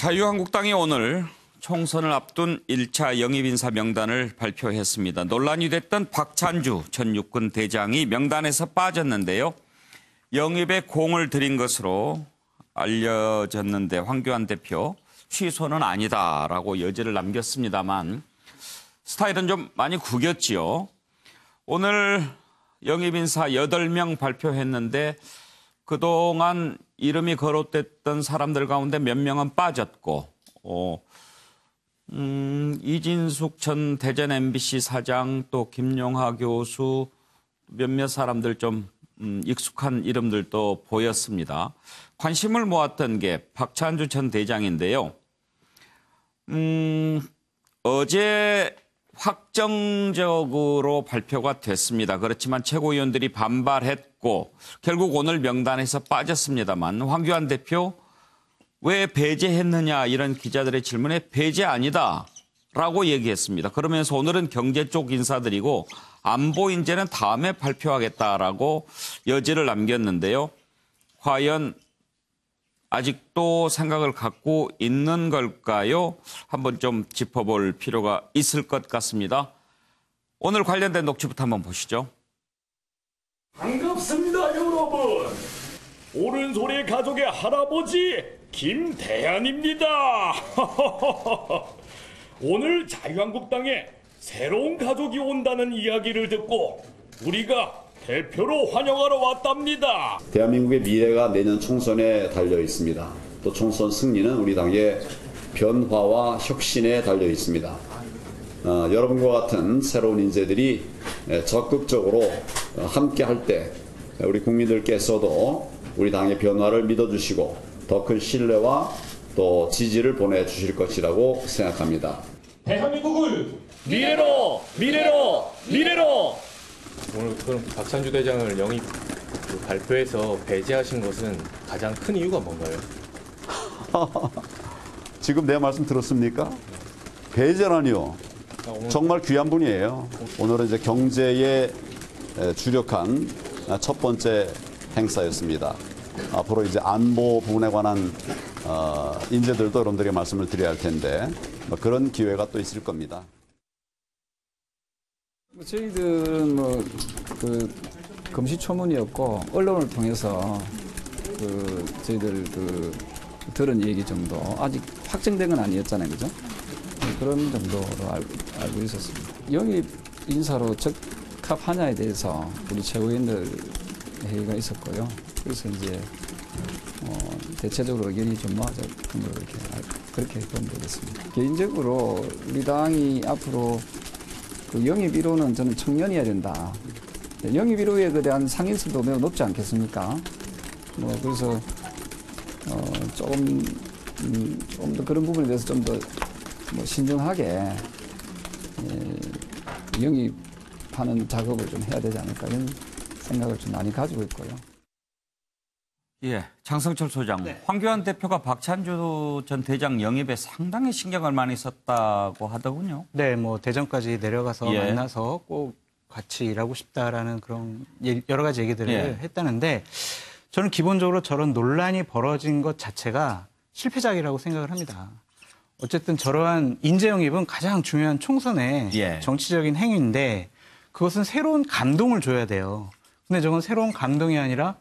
자유한국당이 오늘 총선을 앞둔 1차 영입인사 명단을 발표했습니다. 논란이 됐던 박찬주 전 육군 대장이 명단에서 빠졌는데요. 영입에 공을 들인 것으로 알려졌는데 황교안 대표 취소는 아니다라고 여지를 남겼습니다만 스타일은 좀 많이 구겼지요. 오늘 영입인사 8명 발표했는데 그동안 이름이 거론됐던 사람들 가운데 몇 명은 빠졌고 이진숙 전 대전 MBC 사장 또 김용하 교수 몇몇 사람들 좀 익숙한 이름들도 보였습니다. 관심을 모았던 게 박찬주 전 대장인데요. 어제 확정적으로 발표가 됐습니다. 그렇지만 최고위원들이 반발했고 결국 오늘 명단에서 빠졌습니다만 황교안 대표 왜 배제했느냐 이런 기자들의 질문에 배제 아니다라고 얘기했습니다. 그러면서 오늘은 경제 쪽 인사들이고 안보 인재는 다음에 발표하겠다라고 여지를 남겼는데요. 과연 아직도 생각을 갖고 있는 걸까요? 한번 좀 짚어볼 필요가 있을 것 같습니다. 오늘 관련된 녹취부터 한번 보시죠. 반갑습니다, 여러분. 오른손의 가족의 할아버지 김대한입니다. 오늘 자유한국당에 새로운 가족이 온다는 이야기를 듣고 우리가 대표로 환영하러 왔답니다. 대한민국의 미래가 내년 총선에 달려 있습니다. 또 총선 승리는 우리 당의 변화와 혁신에 달려 있습니다. 여러분과 같은 새로운 인재들이 적극적으로 함께 할 때 우리 국민들께서도 우리 당의 변화를 믿어주시고 더 큰 신뢰와 또 지지를 보내주실 것이라고 생각합니다. 대한민국을 미래로 미래로 미래로. 오늘 그럼 박찬주 대장을 영입 발표해서 배제하신 것은 가장 큰 이유가 뭔가요? 지금 내 말씀 들었습니까? 배제라니요. 정말 귀한 분이에요. 오늘은 이제 경제에 주력한 첫 번째 행사였습니다. 앞으로 이제 안보 부분에 관한 인재들도 여러분들에게 말씀을 드려야 할 텐데 그런 기회가 또 있을 겁니다. 저희들은 금시초문이었고 언론을 통해서 저희들 들은 얘기 정도 아직 확정된 건 아니었잖아요, 그죠? 그런 정도로 알고 있었습니다. 영입 인사로 적합하냐에 대해서 우리 최고위원들 회의가 있었고요. 그래서 이제 대체적으로 의견이 좀 모아졌던 걸로 그렇게 보면 되겠습니다. 개인적으로 우리 당이 앞으로 영입 1호는 저는 청년이어야 된다. 영입 1호에 대한 상인수도 매우 높지 않겠습니까? 그래서 조금 더 그런 부분에 대해서 좀 더 신중하게 영입하는 작업을 좀 해야 되지 않을까 이런 생각을 좀 많이 가지고 있고요. 예, 장성철 소장. 네. 황교안 대표가 박찬주 전 대장 영입에 상당히 신경을 많이 썼다고 하더군요. 네, 대전까지 내려가서 만나서 꼭 같이 일하고 싶다라는 그런 여러 가지 얘기들을 했다는데 저는 기본적으로 저런 논란이 벌어진 것 자체가 실패작이라고 생각을 합니다. 어쨌든 저러한 인재 영입은 가장 중요한 총선의 정치적인 행위인데 그것은 새로운 감동을 줘야 돼요. 근데 저건 새로운 감동이 아니라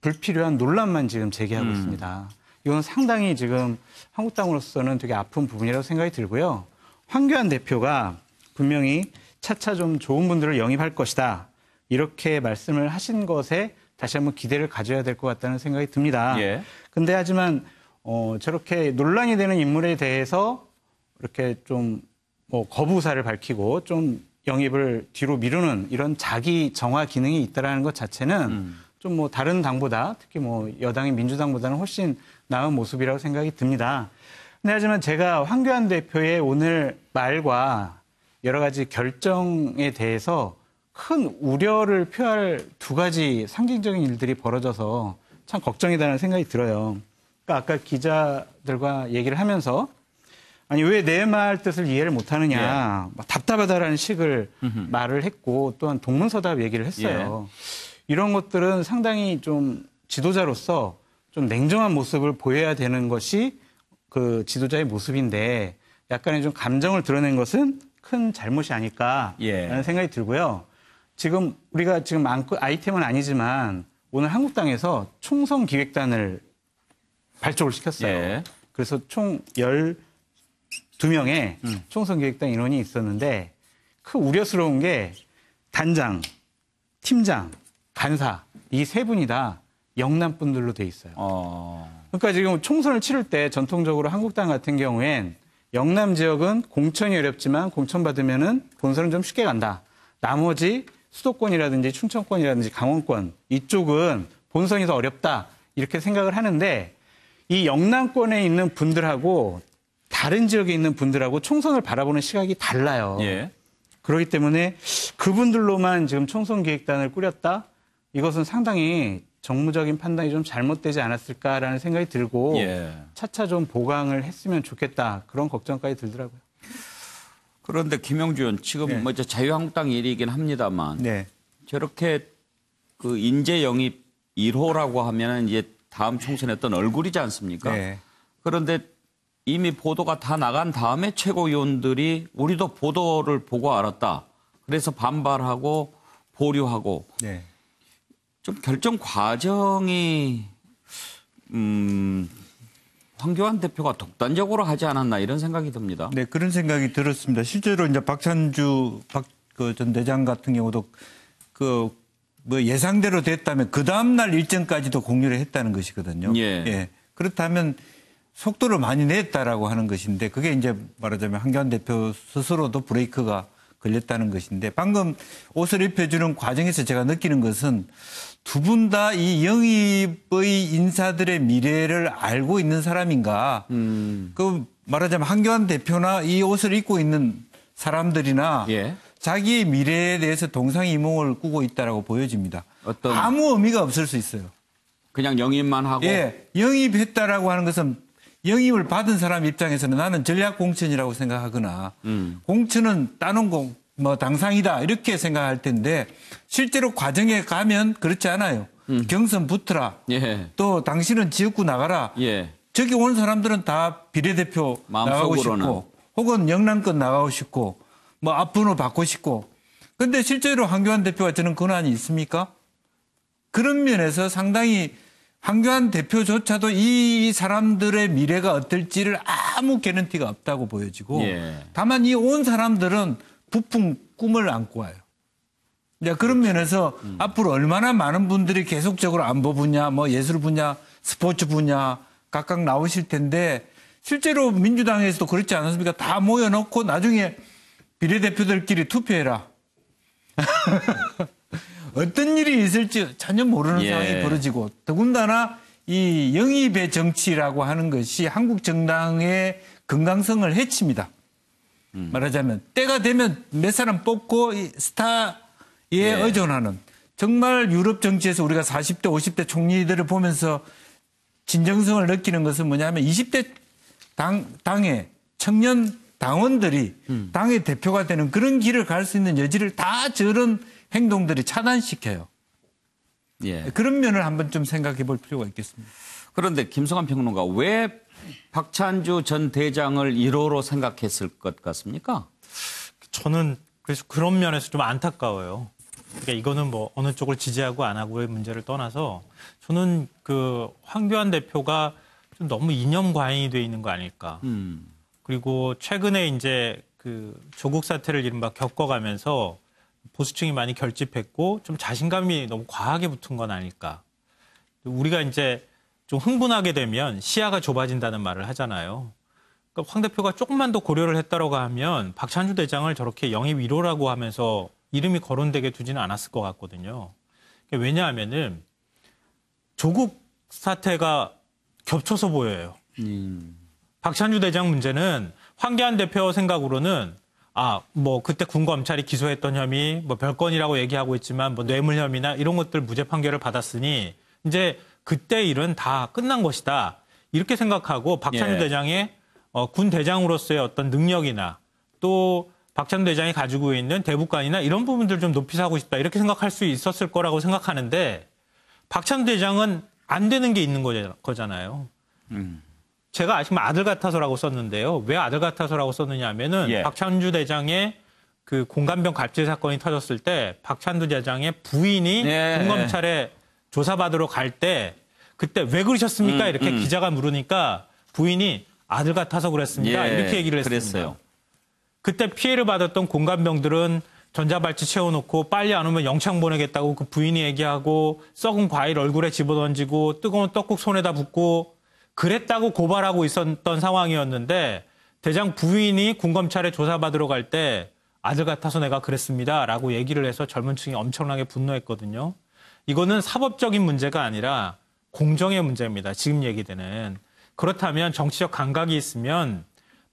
불필요한 논란만 지금 제기하고 있습니다. 이건 상당히 지금 한국당으로서는 되게 아픈 부분이라고 생각이 들고요. 황교안 대표가 분명히 차차 좀 좋은 분들을 영입할 것이다. 이렇게 말씀을 하신 것에 다시 한번 기대를 가져야 될 것 같다는 생각이 듭니다. 근데 하지만 저렇게 논란이 되는 인물에 대해서 이렇게 좀 거부사를 밝히고 좀 영입을 뒤로 미루는 이런 자기 정화 기능이 있다라는 것 자체는 좀 다른 당보다 특히 여당인 민주당보다는 훨씬 나은 모습이라고 생각이 듭니다. 근데 하지만 제가 황교안 대표의 오늘 말과 여러 가지 결정에 대해서 큰 우려를 표할 두 가지 상징적인 일들이 벌어져서 참 걱정이다라는 생각이 들어요. 그러니까 아까 기자들과 얘기를 하면서 아니 왜 내 말 뜻을 이해를 못하느냐 답답하다라는 식을 말을 했고 또한 동문서답 얘기를 했어요. 이런 것들은 상당히 좀 지도자로서 좀 냉정한 모습을 보여야 되는 것이 그 지도자의 모습인데 약간의 좀 감정을 드러낸 것은 큰 잘못이 아닐까라는 예. 생각이 들고요. 지금 우리가 지금 아이템은 아니지만 오늘 한국당에서 총선 기획단을 발족을 시켰어요. 예. 그래서 총 12명의 총선 기획단 인원이 있었는데 그 우려스러운 게 단장, 팀장, 간사 이 세 분이 다 영남 분들로 돼 있어요. 그러니까 지금 총선을 치를 때 전통적으로 한국당 같은 경우엔 영남 지역은 공천이 어렵지만 공천 받으면은 본선은 좀 쉽게 간다. 나머지 수도권이라든지 충청권이라든지 강원권 이쪽은 본선이 더 어렵다. 이렇게 생각을 하는데 이 영남권에 있는 분들하고 다른 지역에 있는 분들하고 총선을 바라보는 시각이 달라요. 예. 그렇기 때문에 그분들로만 지금 총선 기획단을 꾸렸다? 이것은 상당히 정무적인 판단이 좀 잘못되지 않았을까라는 생각이 들고 예. 차차 좀 보강을 했으면 좋겠다. 그런 걱정까지 들더라고요. 그런데 김영주 의원 지금 네. 뭐 이제 자유한국당 일이긴 합니다만 네. 저렇게 그 인재 영입 1호라고 하면은 이제 다음 총선에 어떤 얼굴이지 않습니까? 네. 그런데 이미 보도가 다 나간 다음에 최고위원들이 우리도 보도를 보고 알았다. 그래서 반발하고 보류하고 네. 좀 결정 과정이 황교안 대표가 독단적으로 하지 않았나 이런 생각이 듭니다. 네, 그런 생각이 들었습니다. 실제로 이제 박찬주 전 대장 같은 경우도 뭐 예상대로 됐다면 그 다음날 일정까지도 공유를 했다는 것이거든요. 예. 그렇다면 속도를 많이 냈다라고 하는 것인데 그게 이제 말하자면 황교안 대표 스스로도 브레이크가 걸렸다는 것인데 방금 옷을 입혀주는 과정에서 제가 느끼는 것은 두 분 다 이 영입의 인사들의 미래를 알고 있는 사람인가. 그 말하자면 황교안 대표나 이 옷을 입고 있는 사람들이나 예. 자기의 미래에 대해서 동상이몽을 꾸고 있다라고 보여집니다. 어떤 아무 의미가 없을 수 있어요. 그냥 영입만 하고 예, 영입했다라고 하는 것은 영입을 받은 사람 입장에서는 나는 전략 공천이라고 생각하거나 공천은 따놓은 뭐 당상이다 이렇게 생각할 텐데 실제로 과정에 가면 그렇지 않아요. 경선 붙어라. 예. 또 당신은 지역구 나가라. 예. 저기 온 사람들은 다 비례대표 나가고 마음속으로는. 싶고 혹은 영남권 나가고 싶고 뭐 앞번호 받고 싶고 근데 실제로 황교안 대표가 저는 권한이 있습니까? 그런 면에서 상당히 황교안 대표조차도 이 사람들의 미래가 어떨지를 아무 개런티가 없다고 보여지고 예. 다만 이 온 사람들은 부푼 꿈을 안고 와요. 이제 그런 면에서 앞으로 얼마나 많은 분들이 계속적으로 안보 분야, 뭐 예술 분야, 스포츠 분야 각각 나오실 텐데 실제로 민주당에서도 그렇지 않았습니까? 다 모여놓고 나중에 비례대표들끼리 투표해라. 어떤 일이 있을지 전혀 모르는 예. 상황이 벌어지고 더군다나 이 영입의 정치라고 하는 것이 한국 정당의 건강성을 해칩니다. 말하자면 때가 되면 몇 사람 뽑고 이 스타에 의존하는 정말 유럽 정치에서 우리가 40대 50대 총리들을 보면서 진정성을 느끼는 것은 뭐냐면 20대 당의 청년 당원들이 당의 대표가 되는 그런 길을 갈 수 있는 여지를 다 저런 행동들이 차단시켜요. 예. 그런 면을 한번 좀 생각해 볼 필요가 있겠습니다. 그런데 김성환 평론가 왜 박찬주 전 대장을 1호로 생각했을 것 같습니까? 저는 그래서 그런 면에서 좀 안타까워요. 그러니까 이거는 뭐 어느 쪽을 지지하고 안 하고의 문제를 떠나서 저는 그 황교안 대표가 좀 너무 이념 과잉이 돼 있는 거 아닐까. 그리고 최근에 이제 그 조국 사태를 이른바 겪어가면서 보수층이 많이 결집했고 좀 자신감이 너무 과하게 붙은 건 아닐까. 우리가 이제 좀 흥분하게 되면 시야가 좁아진다는 말을 하잖아요. 그러니까 황 대표가 조금만 더 고려를 했다라고 하면 박찬주 대장을 저렇게 영입 1호라고 하면서 이름이 거론되게 두지는 않았을 것 같거든요. 왜냐하면은 조국 사태가 겹쳐서 보여요. 박찬주 대장 문제는 황교안 대표 생각으로는 뭐 그때 군검찰이 기소했던 혐의 뭐 별건이라고 얘기하고 있지만 뭐 뇌물 혐의나 이런 것들 무죄 판결을 받았으니 이제 그때 일은 다 끝난 것이다. 이렇게 생각하고 박찬주 대장의 군 대장으로서의 어떤 능력이나 또 박찬주 대장이 가지고 있는 대북관이나 이런 부분들 좀 높이 사고 싶다. 이렇게 생각할 수 있었을 거라고 생각하는데 박찬주 대장은 안 되는 게 있는 거잖아요. 제가 아시면 아들 같아서라고 썼는데요. 왜 아들 같아서라고 썼느냐면은 예. 박찬주 대장의 그 공감병 갑질 사건이 터졌을 때 박찬주 대장의 부인이 예. 군검찰에 조사받으러 갈 때 그때 왜 그러셨습니까? 이렇게 기자가 물으니까 부인이 아들 같아서 그랬습니다. 예, 이렇게 얘기를 했습니다. 그랬어요. 그때 피해를 받았던 공감병들은 전자발찌 채워놓고 빨리 안 오면 영창 보내겠다고 그 부인이 얘기하고 썩은 과일 얼굴에 집어던지고 뜨거운 떡국 손에다 붓고 그랬다고 고발하고 있었던 상황이었는데 대장 부인이 군검찰에 조사받으러 갈 때 아들 같아서 내가 그랬습니다라고 얘기를 해서 젊은 층이 엄청나게 분노했거든요. 이거는 사법적인 문제가 아니라 공정의 문제입니다. 지금 얘기되는. 그렇다면 정치적 감각이 있으면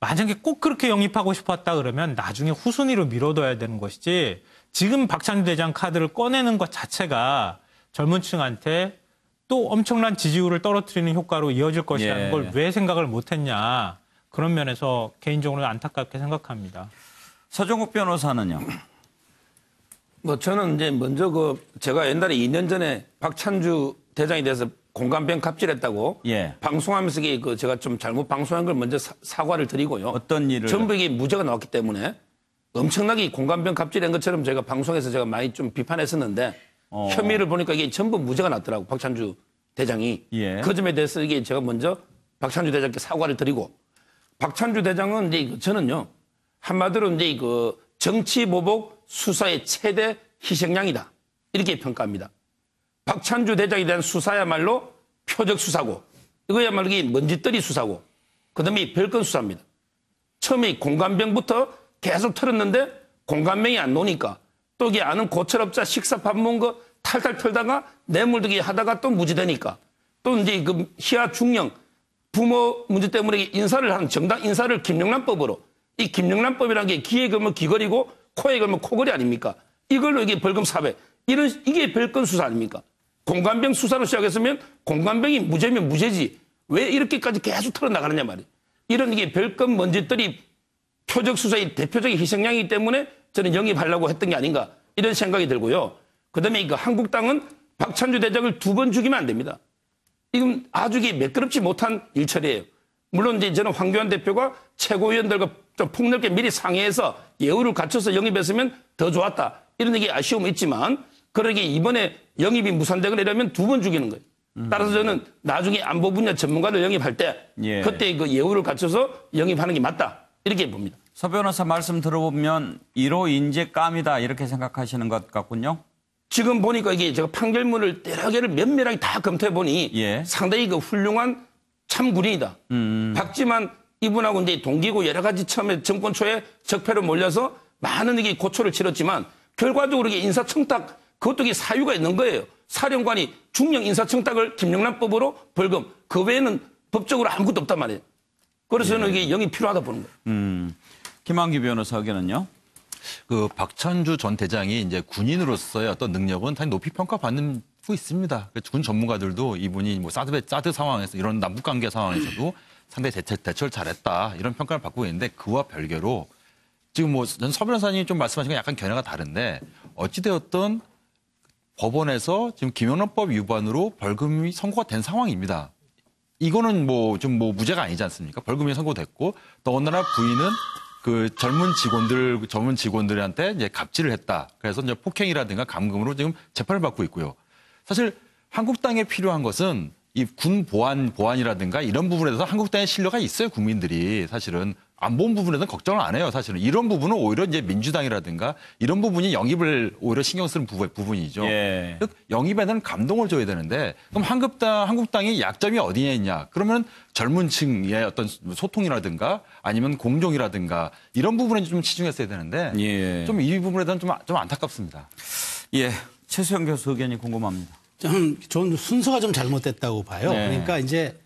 만약에 꼭 그렇게 영입하고 싶었다 그러면 나중에 후순위로 미뤄둬야 되는 것이지 지금 박찬주 대장 카드를 꺼내는 것 자체가 젊은 층한테 또 엄청난 지지율을 떨어뜨리는 효과로 이어질 것이라는 예. 걸 왜 생각을 못했냐. 그런 면에서 개인적으로 안타깝게 생각합니다. 서정국 변호사는요. 뭐 저는 이제 먼저 제가 옛날에 2년 전에 박찬주 대장에 대해서 공감병 갑질했다고 예. 방송하면서 이게 제가 좀 잘못 방송한 걸 먼저 사과를 드리고요. 어떤 일을? 전부 이게 무죄가 나왔기 때문에 엄청나게 공감병 갑질한 것처럼 제가 방송에서 제가 많이 좀 비판했었는데 혐의를 보니까 이게 전부 무죄가 났더라고 박찬주 대장이. 예. 그 점에 대해서 이게 제가 먼저 박찬주 대장께 사과를 드리고 박찬주 대장은 이제 저는요 한마디로 이제 정치보복 수사의 최대 희생양이다 이렇게 평가합니다. 박찬주 대장에 대한 수사야말로 표적 수사고 이거야말로 먼지떨이 수사고 그다음에 별건 수사입니다. 처음에 공감병부터 계속 털었는데 공감병이 안 노니까 또 이게 아는 고철업자 식사 밥 먹은 거 탈탈 털다가 뇌물들이 하다가 또 무죄되니까 또 이제 희야 중령 부모 문제 때문에 인사를 하는 정당 인사를 김영란법으로 이 김영란법이라는 게 귀에 걸면 귀걸이고 코에 걸면 코걸이 아닙니까? 이걸로 이게 벌금 400 이게 별건 수사 아닙니까? 공감병 수사로 시작했으면 공감병이 무죄면 무죄지 왜 이렇게까지 계속 털어나가느냐 말이에요. 이런 이게 별건 먼지들이 표적 수사의 대표적인 희생양이기 때문에 저는 영입하려고 했던 게 아닌가 이런 생각이 들고요. 그다음에 한국당은 박찬주 대장을 2번 죽이면 안 됩니다. 이건 아주 매끄럽지 못한 일처리예요. 물론 이제 저는 황교안 대표가 최고위원들과 좀 폭넓게 미리 상의해서 예우를 갖춰서 영입했으면 더 좋았다. 이런 얘기 아쉬움은 있지만 그러게 이번에 영입이 무산되거나 이러면 2번 죽이는 거예요. 따라서 저는 나중에 안보 분야 전문가를 영입할 때 예. 그때 예우를 갖춰서 영입하는 게 맞다. 이렇게 봅니다. 서 변호사 말씀 들어보면 1호 인재감이다 이렇게 생각하시는 것 같군요. 지금 보니까 이게 제가 판결문을 여러 개를 면밀하게 다 검토해 보니 예. 상당히 훌륭한 참군인이다. 박지만 이분하고 이제 동기고 여러 가지 처음에 정권 초에 적폐로 몰려서 많은 이게 고초를 치렀지만 결과적으로 이게 인사청탁 그것도 이게 사유가 있는 거예요. 사령관이 중령 인사청탁을 김영란법으로 벌금 그 외에는 법적으로 아무것도 없단 말이에요. 그래서 저는 이게 영입 필요하다 보는 거예요. 김한규 변호사 의견은요? 박찬주 전 대장이 이제 군인으로서의 어떤 능력은 당연히 높이 평가받는 고 있습니다. 군 전문가들도 이분이 사드 상황에서 이런 남북 관계 상황에서도 상당히 대처를 잘했다 이런 평가를 받고 있는데 그와 별개로 지금 전 서 변호사님이 좀 말씀하신 건 약간 견해가 다른데 어찌되었든 법원에서 지금 김영란법 위반으로 벌금이 선고가 된 상황입니다. 이거는 무죄가 아니지 않습니까? 벌금이 선고됐고 더군다나 부인은 젊은 직원들한테 이제 갑질을 했다. 그래서 이제 폭행이라든가 감금으로 지금 재판을 받고 있고요. 사실 한국당에 필요한 것은 이 군 보안이라든가 이런 부분에 대해서 한국당의 신뢰가 있어요. 국민들이 사실은 안보 부분에서는 걱정을 안 해요. 사실은 이런 부분은 오히려 이제 민주당이라든가 이런 부분이 영입을 오히려 신경 쓰는 부분이죠. 예. 즉 영입에는 감동을 줘야 되는데 그럼 한국당이 약점이 어디에 있냐? 그러면 젊은 층의 어떤 소통이라든가 아니면 공정이라든가 이런 부분에 좀 치중했어야 되는데 예. 좀 이 부분에 대한 좀 안타깝습니다. 예. 최수영 교수 의견이 궁금합니다. 저는 순서가 좀 잘못됐다고 봐요. 네. 그러니까 이제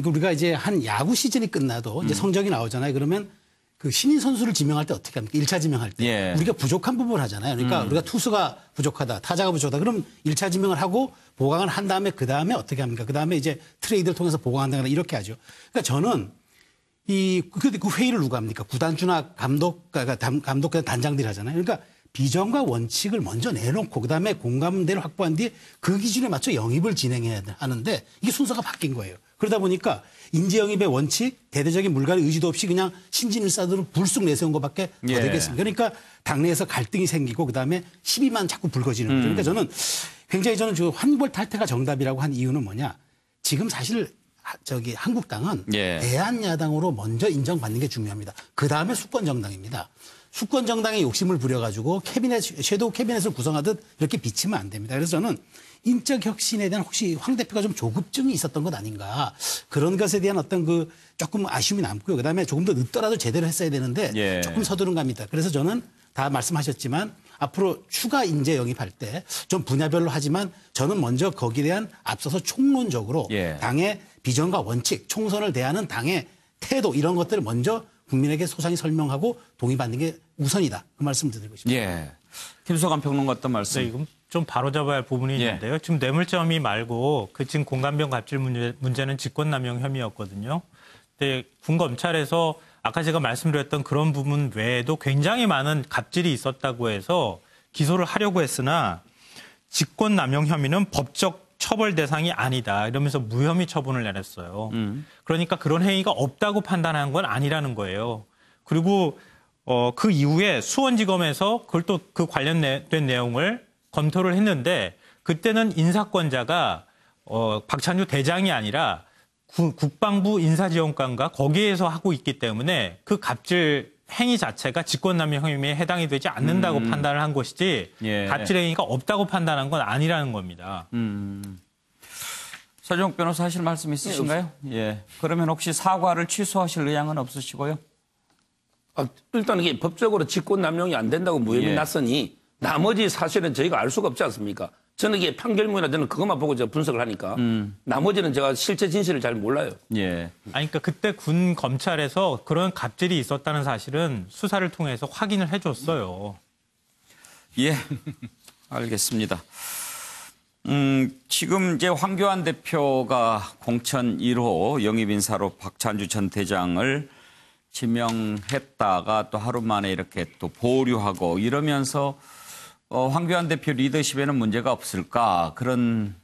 우리가 이제 한 야구 시즌이 끝나도 이제 성적이 나오잖아요. 그러면 그 신인 선수를 지명할 때 어떻게 합니까? 1차 지명할 때. 예. 우리가 부족한 부분을 하잖아요. 그러니까 우리가 투수가 부족하다, 타자가 부족하다. 그럼 1차 지명을 하고 보강을 한 다음에 그 다음에 어떻게 합니까? 그 다음에 이제 트레이드를 통해서 보강한다거나 이렇게 하죠. 그러니까 저는 그 회의를 누가 합니까? 구단주나 감독, 단장들이 하잖아요. 그러니까 비전과 원칙을 먼저 내놓고 그다음에 공감대를 확보한 뒤에 그 기준에 맞춰 영입을 진행해야 하는데 이게 순서가 바뀐 거예요. 그러다 보니까 인재 영입의 원칙, 대대적인 물갈이 의지도 없이 그냥 신진일사들을 불쑥 내세운 것밖에 더 되겠습니다. 그러니까 당내에서 갈등이 생기고 그다음에 시비만 자꾸 불거지는 거죠. 그러니까 저는 굉장히 저 환골 탈퇴가 정답이라고 한 이유는 뭐냐. 지금 사실 한국당은 대한야당으로 먼저 인정받는 게 중요합니다. 그다음에 수권정당입니다. 수권정당의 욕심을 부려가지고 섀도우 캐비넷을 구성하듯 이렇게 비치면 안 됩니다. 그래서 저는 인적 혁신에 대한 혹시 황 대표가 좀 조급증이 있었던 것 아닌가. 그런 것에 대한 어떤 조금 아쉬움이 남고요. 그다음에 조금 더 늦더라도 제대로 했어야 되는데 조금 서두른 감이 있다. 그래서 저는 다 말씀하셨지만 앞으로 추가 인재 영입할 때 좀 분야별로 하지만 저는 먼저 거기에 대한 앞서서 총론적으로 당의 비전과 원칙, 총선을 대하는 당의 태도 이런 것들을 먼저 국민에게 소상히 설명하고 동의받는 게 우선이다. 그 말씀 드리고 싶습니다. 김소감 평론가 어떤 말씀? 네, 이건 좀 바로잡아야 할 부분이 있는데요. 지금 뇌물점이 말고 그 지금 공감병 갑질 문제는 직권남용 혐의였거든요. 근데 군검찰에서 아까 제가 말씀드렸던 그런 부분 외에도 굉장히 많은 갑질이 있었다고 해서 기소를 하려고 했으나 직권남용 혐의는 법적 처벌 대상이 아니다. 이러면서 무혐의 처분을 내렸어요. 그러니까 그런 행위가 없다고 판단한 건 아니라는 거예요. 그리고 그 이후에 수원지검에서 그걸 또 그 관련된 내용을 검토를 했는데 그때는 인사권자가 박찬주 대장이 아니라 국방부 인사지원관과 거기에서 하고 있기 때문에 그 갑질 행위 자체가 직권남용 혐의에 해당이 되지 않는다고 판단을 한 것이지 갑질 행위가 없다고 판단한 건 아니라는 겁니다. 서정욱 변호사 하실 말씀 있으신가요? 그러면 혹시 사과를 취소하실 의향은 없으시고요? 일단 이게 법적으로 직권남용이 안 된다고 무혐의 났으니 나머지 사실은 저희가 알 수가 없지 않습니까? 저는 이게 판결문이라 저는 그것만 보고 제가 분석을 하니까 나머지는 제가 실제 진실을 잘 몰라요. 그러니까 그때 군 검찰에서 그런 갑질이 있었다는 사실은 수사를 통해서 확인을 해줬어요. 알겠습니다. 지금 이제 황교안 대표가 공천 1호 영입인사로 박찬주 전 대장을 지명했다가 또 하루 만에 이렇게 또 보류하고 이러면서 황교안 대표 리더십에는 문제가 없을까 그런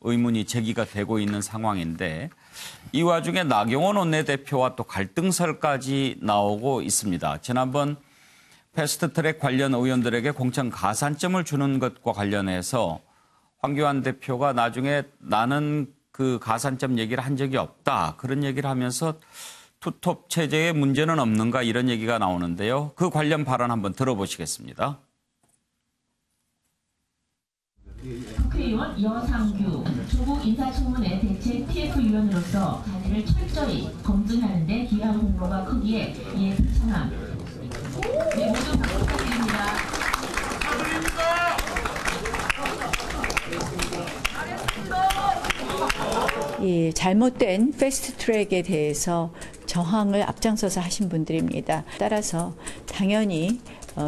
의문이 제기가 되고 있는 상황인데 이 와중에 나경원 원내대표와 또 갈등설까지 나오고 있습니다. 지난번 패스트트랙 관련 의원들에게 공천 가산점을 주는 것과 관련해서 황교안 대표가 나중에 나는 그 가산점 얘기를 한 적이 없다. 그런 얘기를 하면서 투톱 체제에 문제는 없는가 이런 얘기가 나오는데요. 그 관련 발언 한번 들어보시겠습니다. 국회의원 여상규 조국 인사청문회 대책 TF위원으로서 자리를 철저히 검증하는 데 기여한 공로가 크기에 이에 비참함. 모두 박수 부탁드립니다. 이 잘못된 패스트트랙에 대해서 저항을 앞장서서 하신 분들입니다. 따라서 당연히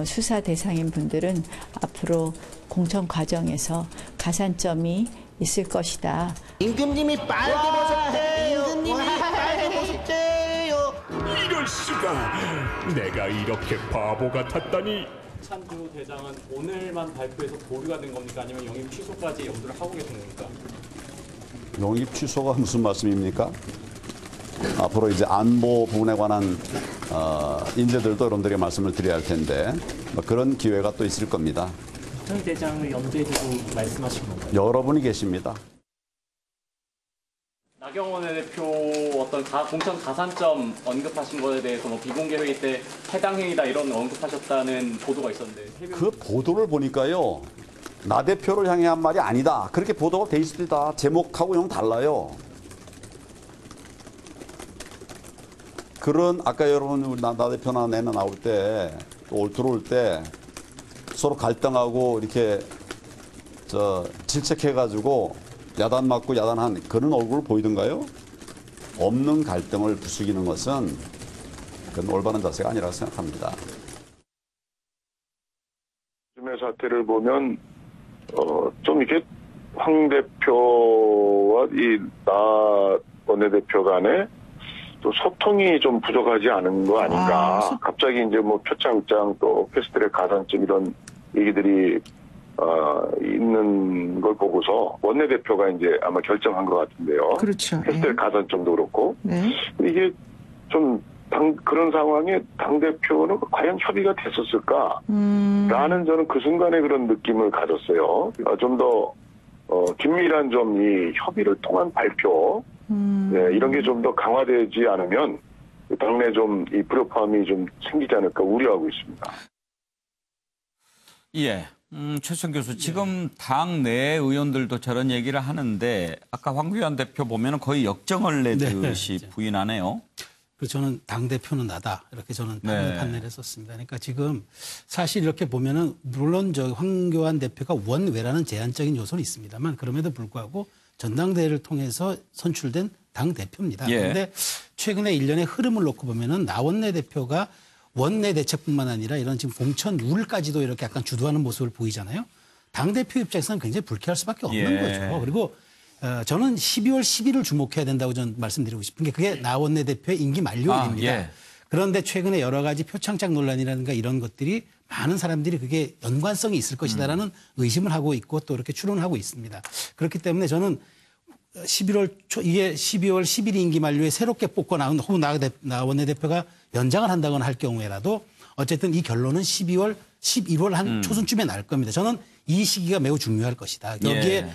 수사 대상인 분들은 앞으로 공천 과정에서 가산점이 있을 것이다. 임금님이 빨개 보셨대요. 임금님이 빨개 보셨대요. 이럴 수가. 내가 이렇게 바보 같았다니. 박찬주 대장은 오늘만 발표해서 보류가 된 겁니까? 아니면 영입 취소까지 염두를 하고 계신 겁니까? 영입 취소가 무슨 말씀입니까? 앞으로 이제 안보 부분에 관한 인재들도 여러분들에게 말씀을 드려야 할 텐데 그런 기회가 또 있을 겁니다. 전 대장을 염두에 두고 말씀하신 건가요? 여러분이 계십니다. 나경원 대표 어떤 공천 가산점 언급하신 것에 대해서 비공개 회의 때 해당 행위다 이런 언급하셨다는 보도가 있었는데 그 보도를 보니까요. 나 대표를 향해 한 말이 아니다. 그렇게 보도가 돼 있습니다. 제목하고 형 달라요. 그런 아까 여러분 우리 나 대표나 내나 나올 때 또 들어올 때 서로 갈등하고 이렇게 질책해가지고 야단 맞고 야단한 그런 얼굴을 보이던가요? 없는 갈등을 부추기는 것은 그건 올바른 자세가 아니라고 생각합니다. 요즘의 사태를 보면 좀 이렇게 황 대표와 이 나 원내대표 간에 또 소통이 좀 부족하지 않은 거 아닌가. 갑자기 이제 뭐 표창장 또 패스트트랙 가산점 이런 얘기들이 있는 걸 보고서 원내대표가 이제 아마 결정한 것 같은데요. 그렇죠. 헬스텔 가산점도 그렇고 네. 이게 좀 그런 상황에 당대표는 과연 협의가 됐었을까? 라는 저는 그 순간에 그런 느낌을 가졌어요. 좀 더 긴밀한 좀 이 협의를 통한 발표 네, 이런 게 좀 더 강화되지 않으면 당내 좀 이 불협화음이 좀 생기지 않을까 우려하고 있습니다. 예. 최수영 교수, 지금 당 내 의원들도 저런 얘기를 하는데 아까 황교안 대표 보면 거의 역정을 내듯이 부인하네요. 그래서 저는 당대표는 나다. 이렇게 저는 네. 판단을 했었습니다. 그러니까 지금 사실 이렇게 보면은 물론 저 황교안 대표가 원외라는 제한적인 요소는 있습니다만 그럼에도 불구하고 전당대회를 통해서 선출된 당대표입니다. 예. 그런데 최근에 일련의 흐름을 놓고 보면은 나원내 대표가 원내 대책뿐만 아니라 이런 지금 공천 룰까지도 이렇게 약간 주도하는 모습을 보이잖아요. 당대표 입장에서는 굉장히 불쾌할 수밖에 없는 예. 거죠. 그리고 저는 12월 10일을 주목해야 된다고 저는 말씀드리고 싶은 게 그게 나원내 대표의 임기 만료일입니다. 예. 그런데 최근에 여러 가지 표창장 논란이라든가 이런 것들이 많은 사람들이 그게 연관성이 있을 것이다라는 의심을 하고 있고 또 이렇게 추론을 하고 있습니다. 그렇기 때문에 저는 11월 초 이게 12월 10일 임기 만료에 새롭게 뽑고 나온 혹은 나원내 대표가 연장을 한다거나 할 경우에라도 어쨌든 이 결론은 11월 한 초순쯤에 날 겁니다. 저는 이 시기가 매우 중요할 것이다. 여기에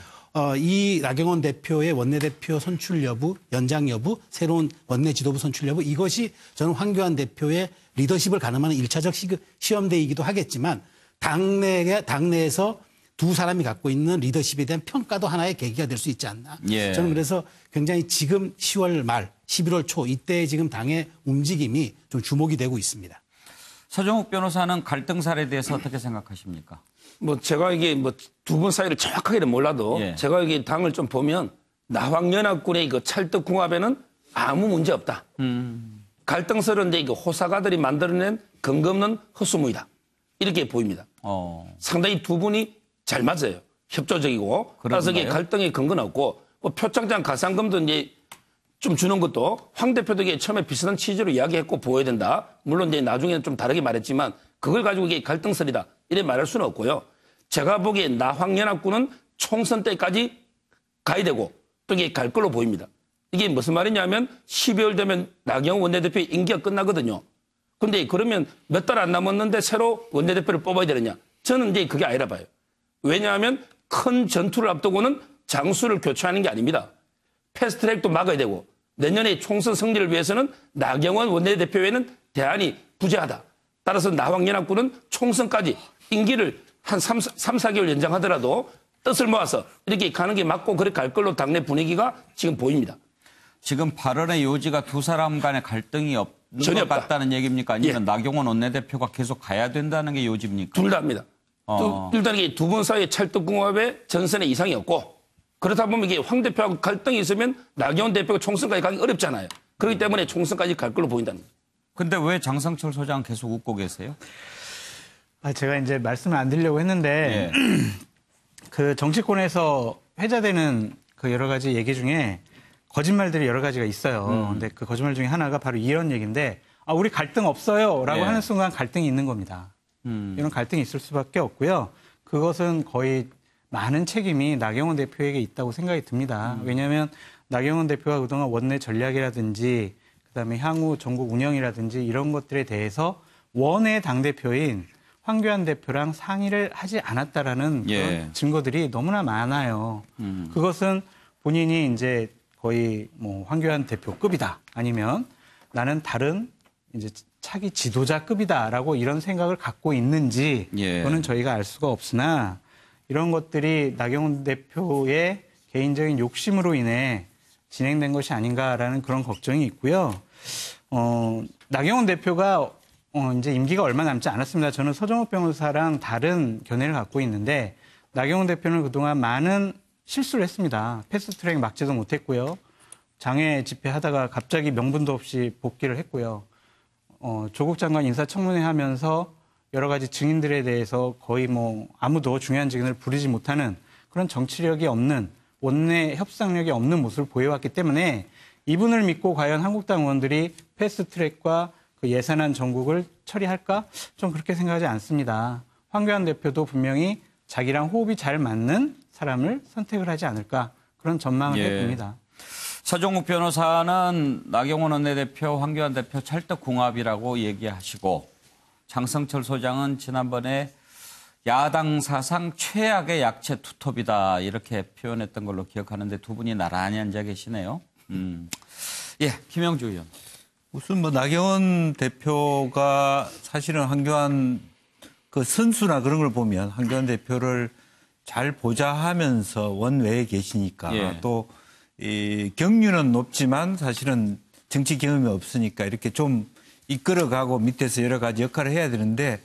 이 나경원 대표의 원내대표 선출 여부, 연장 여부, 새로운 원내 지도부 선출 여부 이것이 저는 황교안 대표의 리더십을 가늠하는 1차적 시험대이기도 하겠지만 당내에서 두 사람이 갖고 있는 리더십에 대한 평가도 하나의 계기가 될 수 있지 않나. 예. 저는 그래서 굉장히 지금 10월 말, 11월 초 이때 지금 당의 움직임이 좀 주목이 되고 있습니다. 서정욱 변호사는 갈등 사례에 대해서 어떻게 생각하십니까? 뭐 제가 이게 뭐 두 분 사이를 정확하게는 몰라도 예. 제가 이게 당을 좀 보면 나황연합군의 그 찰떡궁합에는 아무 문제 없다. 갈등설은 이제 호사가들이 만들어낸 근거 없는 헛소문이다. 이렇게 보입니다. 상당히 두 분이 잘 맞아요. 협조적이고. 따라서 이게 갈등의 근거는 없고 뭐 표창장 가산금도 이제 좀 주는 것도 황 대표도 이게 처음에 비슷한 취지로 이야기했고 보여야 된다. 물론 이제 나중에는 좀 다르게 말했지만 그걸 가지고 이게 갈등설이다. 이렇게 말할 수는 없고요. 제가 보기엔 나황연합군은 총선 때까지 가야 되고 또 이게 갈 걸로 보입니다. 이게 무슨 말이냐면 12월 되면 나경원 원내대표의 임기가 끝나거든요. 근데 그러면 몇 달 안 남았는데 새로 원내대표를 뽑아야 되느냐. 저는 이제 그게 아니라 봐요. 왜냐하면 큰 전투를 앞두고는 장수를 교체하는 게 아닙니다. 패스트트랙도 막아야 되고 내년에 총선 승리를 위해서는 나경원 원내대표 외에는 대안이 부재하다. 따라서 나황연합군은 총선까지 임기를 한 3, 4개월 연장하더라도 뜻을 모아서 이렇게 가는 게 맞고 그렇게 갈 걸로 당내 분위기가 지금 보입니다. 지금 발언의 요지가 두 사람 간의 갈등이 없는 전혀 것 없다. 같다는 얘기입니까? 아니면 나경원 원내대표가 계속 가야 된다는 게 요지입니까? 둘 다입니다. 일단 이게 두 분 사이의 찰떡궁합의 전선에 이상이 없고 그렇다 보면 이게 황 대표하고 갈등이 있으면 나경원 대표가 총선까지 가기 어렵잖아요. 그렇기 때문에 총선까지 갈 걸로 보인다는 거예요. 근데 왜 장성철 소장 계속 웃고 계세요? 제가 이제 말씀을 안 드리려고 했는데 그 정치권에서 회자되는 그 여러 가지 얘기 중에 거짓말들이 여러 가지가 있어요. 근데 그 거짓말 중에 하나가 바로 이런 얘기인데 우리 갈등 없어요라고 하는 순간 갈등이 있는 겁니다. 이런 갈등이 있을 수밖에 없고요. 그것은 거의 많은 책임이 나경원 대표에게 있다고 생각이 듭니다. 왜냐하면 나경원 대표가 그동안 원내 전략이라든지 그다음에 향후 전국 운영이라든지 이런 것들에 대해서 원외 당대표인 황교안 대표랑 상의를 하지 않았다라는 그런 증거들이 너무나 많아요. 그것은 본인이 이제 거의 뭐 황교안 대표급이다. 아니면 나는 다른 이제 차기 지도자급이다라고 이런 생각을 갖고 있는지 그거는 저희가 알 수가 없으나 이런 것들이 나경원 대표의 개인적인 욕심으로 인해 진행된 것이 아닌가라는 그런 걱정이 있고요. 나경원 대표가 이제 임기가 얼마 남지 않았습니다. 저는 서정욱 변호사랑 다른 견해를 갖고 있는데 나경원 대표는 그동안 많은 실수를 했습니다. 패스트트랙 막지도 못했고요. 장외 집회하다가 갑자기 명분도 없이 복귀를 했고요. 조국 장관 인사청문회 하면서 여러 가지 증인들에 대해서 거의 뭐 아무도 중요한 증인을 부르지 못하는 그런 정치력이 없는 원내 협상력이 없는 모습을 보여왔기 때문에 이분을 믿고 과연 한국당 의원들이 패스트트랙과 그 예산안 정국을 처리할까? 좀 그렇게 생각하지 않습니다. 황교안 대표도 분명히 자기랑 호흡이 잘 맞는 사람을 선택을 하지 않을까 그런 전망을 해봅니다. 서종욱 변호사는 나경원 원내대표, 황교안 대표 찰떡궁합이라고 얘기하시고 장성철 소장은 지난번에 야당 사상 최악의 약체 투톱이다 이렇게 표현했던 걸로 기억하는데 두 분이 나란히 앉아 계시네요. 예, 김영주 의원. 무슨 뭐 나경원 대표가 사실은 황교안 그 선수나 그런 걸 보면 황교안 대표를 잘 보자 하면서 원외에 계시니까 또 이 경륜은 높지만 사실은 정치 경험이 없으니까 이렇게 좀 이끌어가고 밑에서 여러 가지 역할을 해야 되는데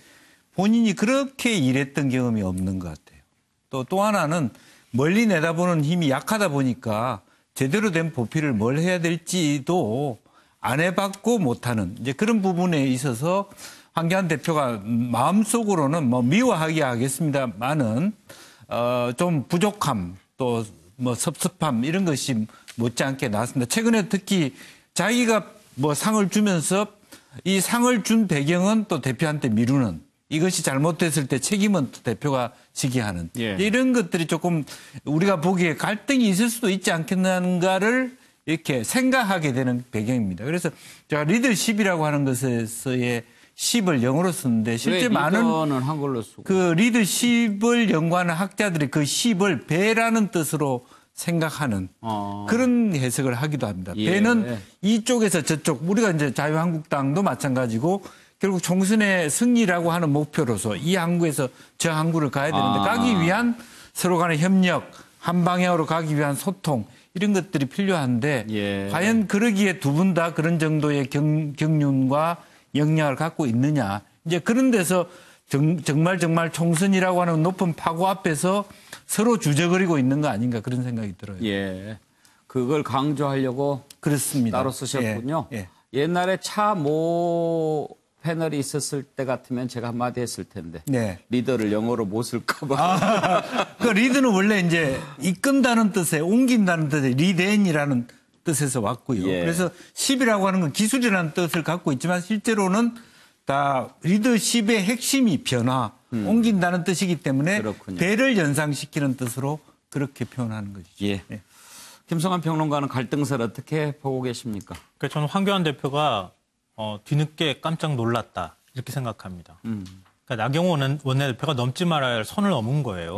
본인이 그렇게 일했던 경험이 없는 것 같아요. 또 하나는 멀리 내다보는 힘이 약하다 보니까 제대로 된 보필을 뭘 해야 될지도 안 해봤고 못하는 이제 그런 부분에 있어서 황교안 대표가 마음속으로는 뭐 미워하기 하겠습니다만은 좀 부족함 또 뭐 섭섭함 이런 것이 못지않게 나왔습니다. 최근에 특히 자기가 뭐 상을 주면서 이 상을 준 배경은 또 대표한테 미루는 이것이 잘못됐을 때 책임은 또 대표가 지게 하는 이런 것들이 조금 우리가 보기에 갈등이 있을 수도 있지 않겠는가를 이렇게 생각하게 되는 배경입니다. 그래서 제가 리더십이라고 하는 것에서의 십을 영어로 쓰는데 실제 많은 한글로 쓰고. 그 리더십을 연구하는 학자들이 그 십을 배라는 뜻으로 생각하는 그런 해석을 하기도 합니다. 배는 이쪽에서 저쪽 우리가 이제 자유한국당도 마찬가지고 결국 총선의 승리라고 하는 목표로서 이 항구에서 저 항구를 가야 되는데 가기 위한 서로 간의 협력, 한 방향으로 가기 위한 소통 이런 것들이 필요한데 과연 그러기에 두 분 다 그런 정도의 경륜과 역량을 갖고 있느냐. 이제 그런 데서 정말 총선이라고 하는 높은 파고 앞에서 서로 주저거리고 있는 거 아닌가 그런 생각이 들어요. 예. 그걸 강조하려고 그렇습니다. 따로 쓰셨군요. 옛날에 차 모 패널이 있었을 때 같으면 제가 한마디 했을 텐데. 리더를 영어로 못 쓸까 봐. 그 리더는 원래 이제 이끈다는 뜻에 옮긴다는 뜻에 리덴이라는 뜻에서 왔고요. 그래서 10이라고 하는 건 기술이라는 뜻을 갖고 있지만 실제로는 다 리더십의 핵심이 변화, 옮긴다는 뜻이기 때문에 대를 연상시키는 뜻으로 그렇게 표현하는 것이죠. 김성환 평론가는 갈등세를 어떻게 보고 계십니까? 그러니까 저는 황교안 대표가 뒤늦게 깜짝 놀랐다 이렇게 생각합니다. 그러니까 나경원 원내대표가 넘지 말아야 할 선을 넘은 거예요.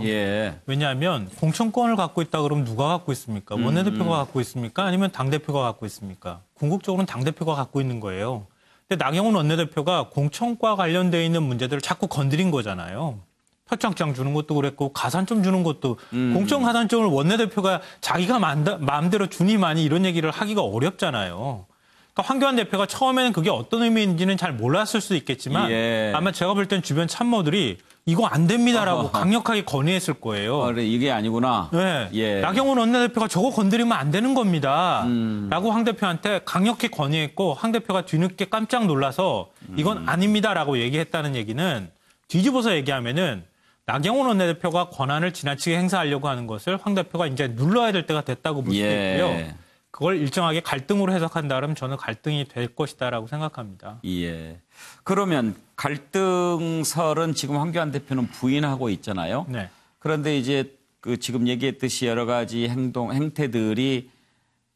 왜냐하면 공천권을 갖고 있다 그러면 누가 갖고 있습니까? 원내대표가 갖고 있습니까? 아니면 당대표가 갖고 있습니까? 궁극적으로는 당대표가 갖고 있는 거예요. 근데 나경원 원내대표가 공천과 관련돼 있는 문제들을 자꾸 건드린 거잖아요. 표창장 주는 것도 그랬고 가산점 주는 것도 공천 가산점을 원내대표가 자기가 마음대로 주니 마니 이런 얘기를 하기가 어렵잖아요. 그러니까 황교안 대표가 처음에는 그게 어떤 의미인지는 잘 몰랐을 수도 있겠지만 아마 제가 볼 땐 주변 참모들이 이거 안 됩니다라고 강력하게 건의했을 거예요. 그래, 이게 아니구나. 나경원 원내대표가 저거 건드리면 안 되는 겁니다. 라고 황 대표한테 강력히 건의했고 황 대표가 뒤늦게 깜짝 놀라서 이건 아닙니다라고 얘기했다는 얘기는 뒤집어서 얘기하면은 나경원 원내대표가 권한을 지나치게 행사하려고 하는 것을 황 대표가 이제 눌러야 될 때가 됐다고 볼 수도 있고요. 그걸 일정하게 갈등으로 해석한다면 저는 갈등이 될 것이다라고 생각합니다. 그러면 갈등설은 지금 황교안 대표는 부인하고 있잖아요. 그런데 이제 그 지금 얘기했듯이 여러 가지 행태들이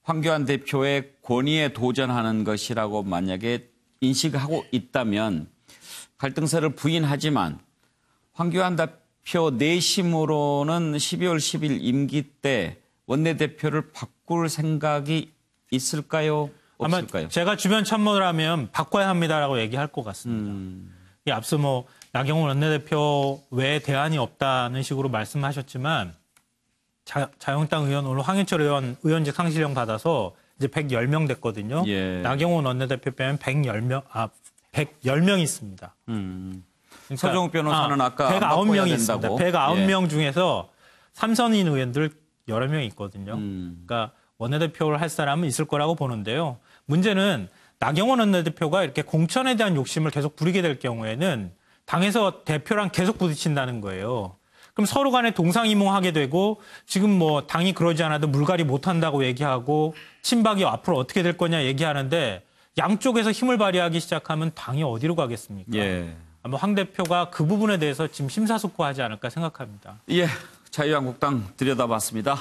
황교안 대표의 권위에 도전하는 것이라고 만약에 인식하고 있다면 갈등설을 부인하지만 황교안 대표 내심으로는 12월 10일 임기 때 원내대표를 바꿀 생각이 있을까요? 없을까요? 아마 제가 주변 참모라면 바꿔야 합니다라고 얘기할 것 같습니다. 앞서 뭐 나경원 원내대표 외에 대안이 없다는 식으로 말씀하셨지만 자유한국당 의원 오늘 황인철 의원 의원직 상실령 받아서 이제 110명 됐거든요. 나경원 원내대표 빼면 110명 있습니다. 그러니까, 서종욱 변호사는 아까 109명이 있습니다. 109명 중에서 삼선인 의원들 여러 명 있거든요. 그러니까 원내대표를 할 사람은 있을 거라고 보는데요. 문제는 나경원 원내대표가 이렇게 공천에 대한 욕심을 계속 부리게 될 경우에는 당에서 대표랑 계속 부딪힌다는 거예요. 그럼 서로 간에 동상이몽하게 되고 지금 뭐 당이 그러지 않아도 물갈이 못한다고 얘기하고 친박이 앞으로 어떻게 될 거냐 얘기하는데 양쪽에서 힘을 발휘하기 시작하면 당이 어디로 가겠습니까? 아마 황 대표가 그 부분에 대해서 지금 심사숙고하지 않을까 생각합니다. 예, 자유한국당 들여다봤습니다.